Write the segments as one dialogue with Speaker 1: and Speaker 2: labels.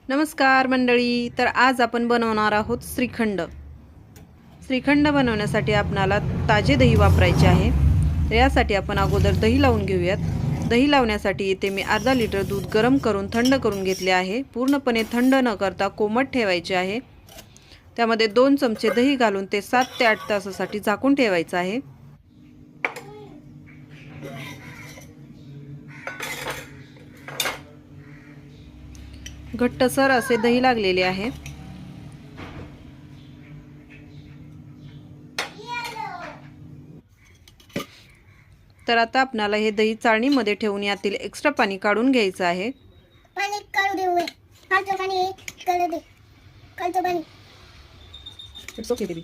Speaker 1: नमस्कार मंडळी. तर आज आपण बनवणार आहोत श्रीखंड. श्रीखंड बनवण्यासाठी आपल्याला ताजे दही वापरायचे आहे. तर यासाठी आपण अगोदर दही लावून घेऊयात. दही लावण्यासाठी इथे मी अर्धा लिटर दूध गरम करून थंड करून घेतले आहे. पूर्णपणे थंड न करता कोमट ठेवायचे आहे. त्यामध्ये 2 चमचे दही घालून ते 7 ते 8 तासासाठी झाकून ठेवायचे आहे. घट्टसर असे दही लागलेले आहे. तर आता आपल्याला हे दही चाळणीमध्ये ठेवून यातील एक्स्ट्रा पाणी काढून घ्यायचं आहे.
Speaker 2: पाणी काढू दे. काढतो पाणी काढू दे. काढतो पाणी.
Speaker 1: It's okay baby.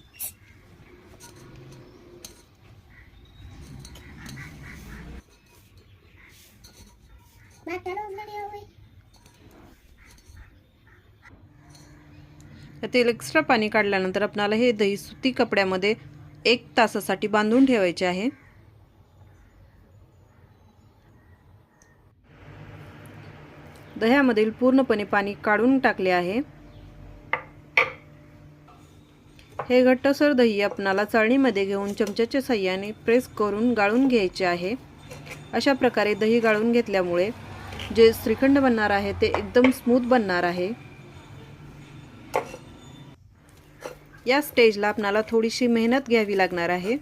Speaker 1: यातील एक्स्ट्रा पाणी काढल्यानंतर आपल्याला हे दही सुती कपड्यामध्ये 1 तासासाठी बांधून ठेवायचे आहे. दह्यामधील पूर्णपणे पाणी काढून टाकले आहे. हे घट्टसर दही आपणाला चाळणीमध्ये घेऊन चमच्याच्या साहाय्याने प्रेस करून गाळून घ्यायचे आहे. अशा प्रकारे दही गाळून घेतल्यामुळे जे श्रीखंड बनणार आहे ते एकदम स्मूथ बनणार आहे. या स्टेजला आपणाला थोडीशी मेहनत घ्यावी लागणार आहे.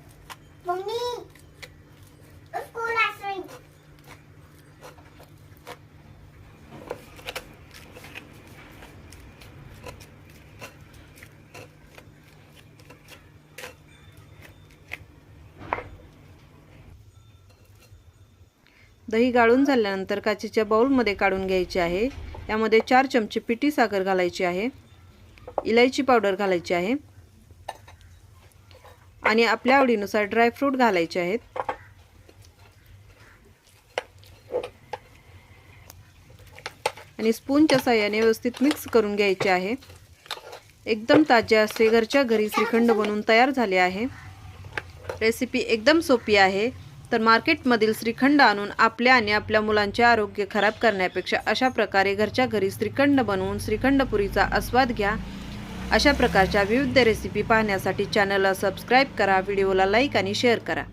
Speaker 1: दही गाळून झाल्यानंतर काचेच्या बाउलमध्ये काढून घ्यायचे आहे. यामध्ये 4 चमचे पिठी साखर घालायची आहे. इलायची पावडर घालायची आहे आणि आपल्या आवडीनुसार ड्रायफ्रूट घालायचे आहेत. आणि स्पूनच्या साहाय्याने व्यवस्थित मिक्स करून घ्यायचे आहे. एकदम ताजे असे घरच्या घरी श्रीखंड बनवून तयार झाले आहे. रेसिपी एकदम सोपी आहे. तर मार्केटमधील श्रीखंड आणून आपल्या आणि आपल्या मुलांचे आरोग्य खराब करण्यापेक्षा अशा प्रकारे घरच्या घरी श्रीखंड बनवून श्रीखंडपुरीचा आस्वाद घ्या. अशा प्रकारच्या विविध रेसिपी पाहण्यासाठी चॅनलला सबस्क्राईब करा, व्हिडिओला लाईक आणि शेअर करा.